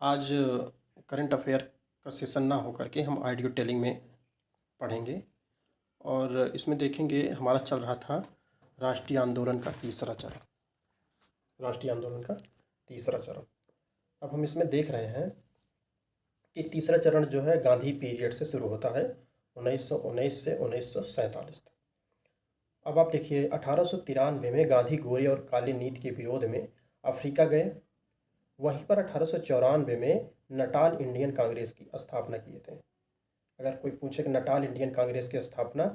आज current affair का session ना होकर के हम ऑडियो टेलिंग में पढ़ेंगे और इसमें देखेंगे हमारा चल रहा था राष्ट्रीय आंदोलन का तीसरा चरण। राष्ट्रीय आंदोलन का तीसरा चरण अब हम इसमें देख रहे हैं कि तीसरा चरण जो है गांधी पीरियड से शुरू होता है 1919 से 1947 तक। अब आप देखिए 1893 में गांधी गोरे और काले नीति के विरोध में अफ्रीका गए। वहीं पर 1894 में नटाल इंडियन कांग्रेस की स्थापना किए थे। अगर कोई पूछे कि नटाल इंडियन कांग्रेस की स्थापना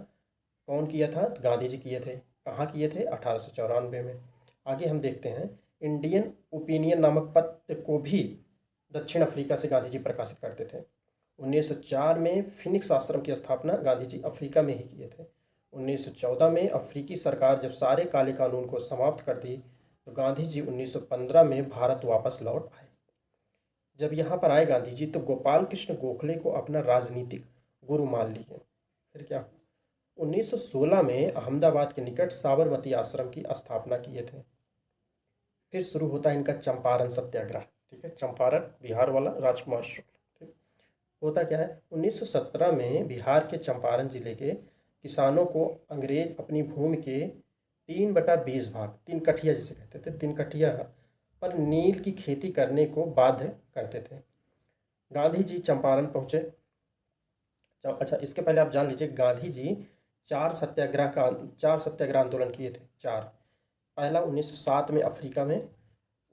कौन किया था, तो गांधी जी किए थे। कहाँ किए थे? 1894 में। आगे हम देखते हैं इंडियन ओपिनियन नामक पत्र को भी दक्षिण अफ्रीका से गांधी जी प्रकाशित करते थे। 1904 में फिनिक्स आश्रम की स्थापना गांधी जी अफ्रीका में ही किए थे। 1914 में अफ्रीकी सरकार जब सारे काले कानून को समाप्त कर दी तो गांधी जी 1915 में भारत वापस लौट आए। जब यहाँ पर आए गांधी जी तो गोपाल कृष्ण गोखले को अपना राजनीतिक गुरु मान लिए। फिर क्या हुआ? 1916 में अहमदाबाद के निकट साबरमती आश्रम की स्थापना किए थे। फिर शुरू होता है इनका चंपारण सत्याग्रह। ठीक है, चंपारण बिहार वाला राजकुमार शुक्ल। ठीक, होता क्या है 1917 में बिहार के चंपारण जिले के किसानों को अंग्रेज अपनी भूमि के 3/20 भाग, 3 कठिया जिसे कहते थे, 3 कठिया पर नील की खेती करने को बाध्य करते थे। गांधी जी चंपारण पहुंचे। अच्छा, इसके पहले आप जान लीजिए गांधी जी 4 सत्याग्रह आंदोलन किए थे। 4। पहला 1907 में अफ्रीका में,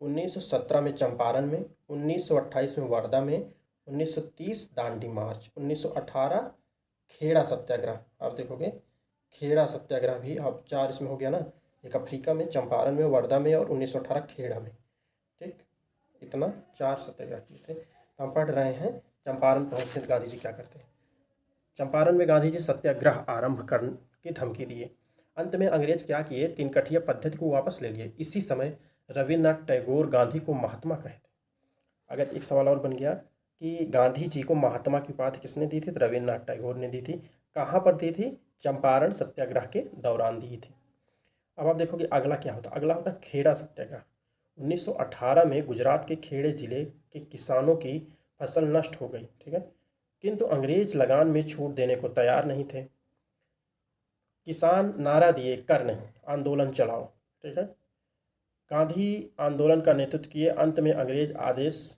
1917 में चंपारण में, 1928 में वर्धा में, 1930 दांडी मार्च, 1918 खेड़ा सत्याग्रह। आप देखोगे खेड़ा सत्याग्रह भी अब 4 इसमें हो गया ना, एक अफ्रीका में, चंपारण में, वर्धा में और 1918 खेड़ा में। ठीक, इतना 4 सत्याग्रह किए थे। हम पढ़ रहे हैं चंपारण पहुंचते गांधी जी क्या करते हैं। चंपारण में गांधी जी सत्याग्रह आरंभ करने की धमकी दिए। अंत में अंग्रेज क्या किए, 3 कठिया पद्धति को वापस ले लिए। इसी समय रविन्द्रनाथ टैगोर गांधी को महात्मा कहे थे। अगर एक सवाल और बन गया कि गांधी जी को महात्मा की उपाधि किसने दी थी, तो रविन्द्रनाथ टैगोर ने दी थी। कहाँ पर दी थी? चंपारण सत्याग्रह के दौरान दी थी। अब आप देखोगे अगला क्या होता, अगला होता खेड़ा सत्याग्रह। 1918 में गुजरात के खेड़े जिले के किसानों की फसल नष्ट हो गई। ठीक है, किंतु अंग्रेज लगान में छूट देने को तैयार नहीं थे। किसान नारा दिए, कर नहीं, आंदोलन चलाओ। ठीक है, गांधी आंदोलन का नेतृत्व किए। अंत में अंग्रेज आदेश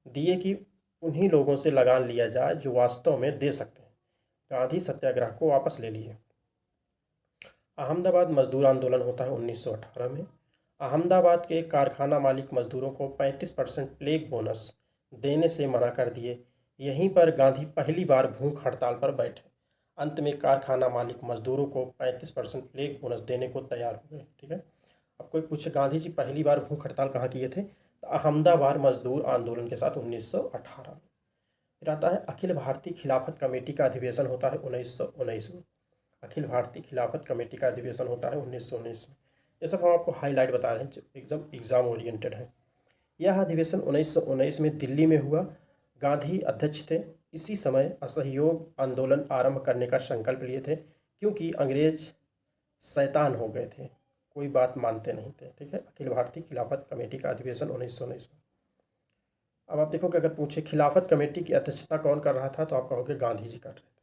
दिए कि उन्हीं लोगों से लगान लिया जाए जो वास्तव में दे सकते हैं। गांधी सत्याग्रह को वापस ले लिए। अहमदाबाद मजदूर आंदोलन होता है 1918 में। अहमदाबाद के कारखाना मालिक मजदूरों को 35% प्लेग बोनस देने से मना कर दिए। यहीं पर गांधी पहली बार भूख हड़ताल पर बैठे। अंत में कारखाना मालिक मजदूरों को 35% प्लेग बोनस देने को तैयार हो गए। ठीक है, अब कोई पूछे गांधी जी पहली बार भूख हड़ताल कहाँ किए थे, तो अहमदाबाद मजदूर आंदोलन के साथ 1918 में। फिर आता है अखिल भारतीय खिलाफत कमेटी का अधिवेशन होता है 1919 में। अखिल भारतीय खिलाफत कमेटी का अधिवेशन होता है 1919 में। ये सब हम आपको हाईलाइट बता रहे हैं, एकदम एग्जाम ओरिएंटेड है। यह अधिवेशन 1919 में दिल्ली में हुआ। गांधी अध्यक्ष थे। इसी समय असहयोग आंदोलन आरंभ करने का संकल्प लिए थे, क्योंकि अंग्रेज शैतान हो गए थे, कोई बात मानते नहीं थे। ठीक है, अखिल भारतीय खिलाफत कमेटी का अधिवेशन 1919 में। अब आप देखो कि अगर पूछे खिलाफत कमेटी की अध्यक्षता कौन कर रहा था, तो आप कहोगे गांधी जी कर रहे थे।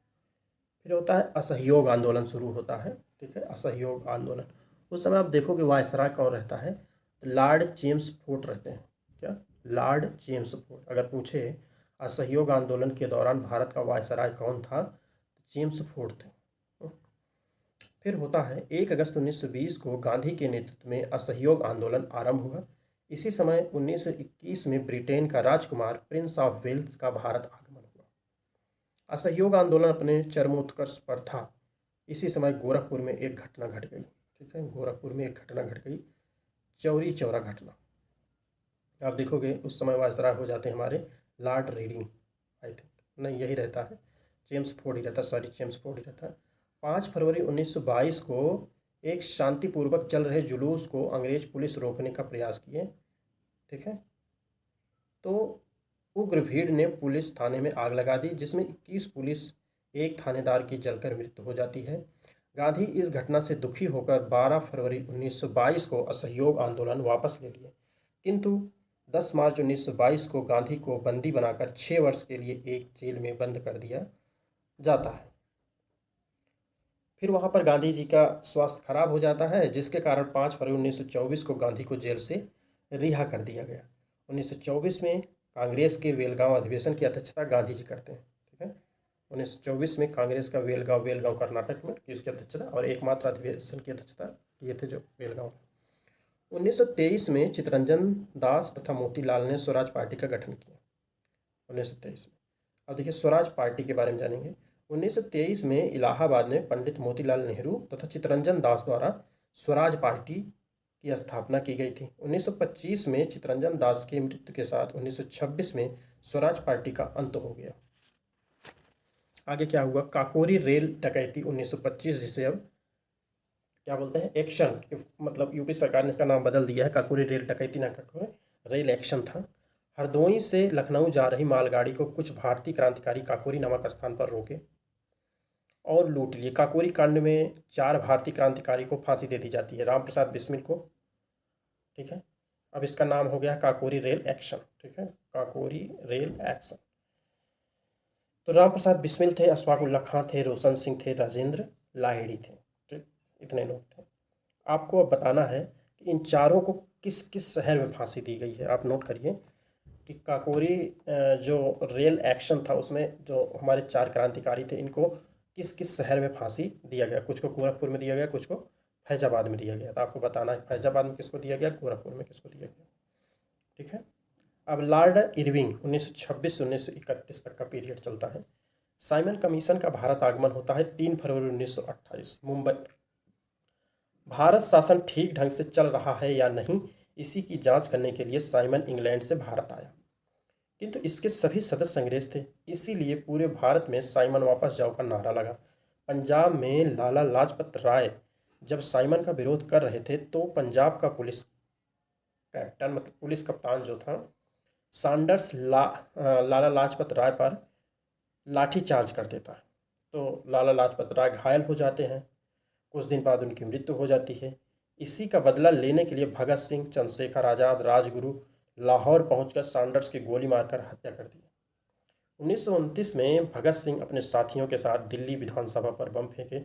फिर होता है असहयोग आंदोलन शुरू होता है। ठीक है, असहयोग आंदोलन। उस समय आप देखोगे वायसराय कौन रहता है, तो लॉर्ड जेम्स फोर्ड रहते हैं। क्या? Lord James Ford. अगर पूछे असहयोग आंदोलन के दौरान भारत का वायसराय कौन था, तो जेम्स फोर्ड थे। फिर होता है 1 अगस्त 1920 को गांधी के नेतृत्व में असहयोग आंदोलन आरंभ हुआ। इसी समय 1921 में ब्रिटेन का राजकुमार प्रिंस ऑफ वेल्स का भारत आगमन हुआ। असहयोग आंदोलन अपने चरमोत्कर्ष पर था। इसी समय गोरखपुर में एक घटना घट गई। ठीक है, गोरखपुर में एक घटना घट गई, चौरी चौरा घटना। आप देखोगे उस समय वायसराय हो जाते हैं हमारे लॉर्ड रीडिंग, आई थिंक, नहीं यही रहता है, जेम्स फोर्ड ही रहता है, सॉरी जेम्स फोर्ड ही रहता है। 5 फरवरी 1922 को एक शांतिपूर्वक चल रहे जुलूस को अंग्रेज पुलिस रोकने का प्रयास किए। ठीक है, तो उग्र भीड़ ने पुलिस थाने में आग लगा दी, जिसमें 21 पुलिस, एक थानेदार की जलकर मृत्यु हो जाती है। गांधी इस घटना से दुखी होकर 12 फरवरी 1922 को असहयोग आंदोलन वापस ले लिए, किंतु 10 मार्च 1922 को गांधी को बंदी बनाकर 6 वर्ष के लिए एक जेल में बंद कर दिया जाता है। फिर वहाँ पर गांधी जी का स्वास्थ्य खराब हो जाता है, जिसके कारण 5 फरवरी 1924 को गांधी को जेल से रिहा कर दिया गया। 1924 में कांग्रेस के वेलगांव अधिवेशन की अध्यक्षता गांधी जी करते हैं। ठीक है, 1924 में कांग्रेस का वेलगांव कर्नाटक में किसकी अध्यक्षता, और एकमात्र अधिवेशन की अध्यक्षता किए थे जो वेलगांव। 1923 में चित्तरंजन दास तथा मोतीलाल ने स्वराज पार्टी का गठन किया। 1923 में, अब देखिए स्वराज पार्टी के बारे में जानेंगे। 1923 में इलाहाबाद में पंडित मोतीलाल नेहरू तथा चित्तरंजन दास द्वारा स्वराज पार्टी की स्थापना की गई थी। 1925 में चित्तरंजन दास की मृत्यु के साथ 1926 में स्वराज पार्टी का अंत हो गया। आगे क्या हुआ, काकोरी रेल डकैती 1925, जिसे अब क्या बोलते हैं, एक्शन, मतलब यूपी सरकार ने इसका नाम बदल दिया है, काकोरी रेल डकैती ना काकोरी रेल एक्शन था। हरदोई से लखनऊ जा रही मालगाड़ी को कुछ भारतीय क्रांतिकारी काकोरी नामक स्थान पर रोके और लूट लिए। काकोरी कांड में 4 भारतीय क्रांतिकारी को फांसी दे दी जाती है, राम प्रसाद बिस्मिल को। ठीक है, अब इसका नाम हो गया काकोरी रेल एक्शन। ठीक है, काकोरी रेल एक्शन। तो राम प्रसाद बिस्मिल थे, अशफाक उल्ला खां थे, रोशन सिंह थे, राजेंद्र लाहिड़ी थे। ठीक, इतने लोग थे। आपको अब बताना है कि इन चारों को किस किस शहर में फांसी दी गई है। आप नोट करिए कि काकोरी जो रेल एक्शन था उसमें जो हमारे 4 क्रांतिकारी थे, इनको किस किस शहर में फांसी दिया गया। कुछ को गोरखपुर में दिया गया, कुछ को फैजाबाद में दिया गया। तो आपको बताना है फैजाबाद में किसको दिया गया, गोरखपुर में किसको दिया गया। ठीक है, अब लॉर्ड इरविंग 1926 से 1931 तक का पीरियड चलता है। साइमन कमीशन का भारत आगमन होता है 3 फरवरी 1928 मुंबई। भारत शासन ठीक ढंग से चल रहा है या नहीं, इसी की जांच करने के लिए साइमन इंग्लैंड से भारत आया, किंतु इसके सभी सदस्य अंग्रेज थे, इसीलिए पूरे भारत में साइमन वापस जाओ का नारा लगा। पंजाब में लाला लाजपत राय जब साइमन का विरोध कर रहे थे तो पंजाब का पुलिस कैप्टन, मतलब पुलिस कप्तान जो था सैंडर्स, लाला लाजपत राय पर लाठी चार्ज कर देता है। तो लाला लाजपत राय घायल हो जाते हैं, कुछ दिन बाद उनकी मृत्यु हो जाती है। इसी का बदला लेने के लिए भगत सिंह, चंद्रशेखर आज़ाद, राजगुरु लाहौर पहुंचकर सैंडर्स की गोली मारकर हत्या कर दी। 1929 में भगत सिंह अपने साथियों के साथ दिल्ली विधानसभा पर बम फेंके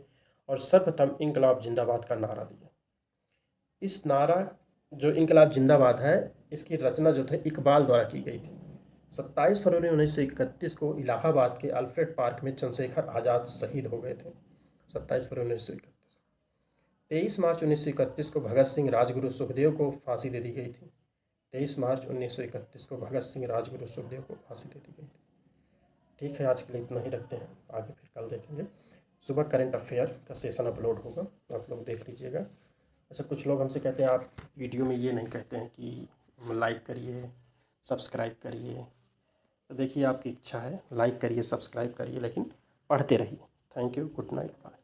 और सर्वप्रथम इंकलाब जिंदाबाद का नारा दिया। इस नारा जो इंकलाब जिंदाबाद है, इसकी रचना जो थे इकबाल द्वारा की गई थी। 27 फरवरी 1931 को इलाहाबाद के अल्फ्रेड पार्क में चंद्रशेखर आज़ाद शहीद हो गए थे। 27 फरवरी 1931। 23 मार्च 1931 को भगत सिंह, राजगुरु, सुखदेव को फांसी दे दी गई थी। 23 मार्च 1931 को भगत सिंह, राजगुरु, सुखदेव को फांसी दे दी गई थी। ठीक है, आज के लिए इतना ही रखते हैं, आगे फिर कल देखेंगे। सुबह करंट अफेयर का सेशन अपलोड होगा, आप लोग देख लीजिएगा। अच्छा, कुछ लोग हमसे कहते हैं आप वीडियो में ये नहीं कहते हैं कि लाइक करिए, सब्सक्राइब करिए। तो देखिए आपकी इच्छा है, लाइक करिए, सब्सक्राइब करिए, लेकिन पढ़ते रहिए। Thank you, good night, bye.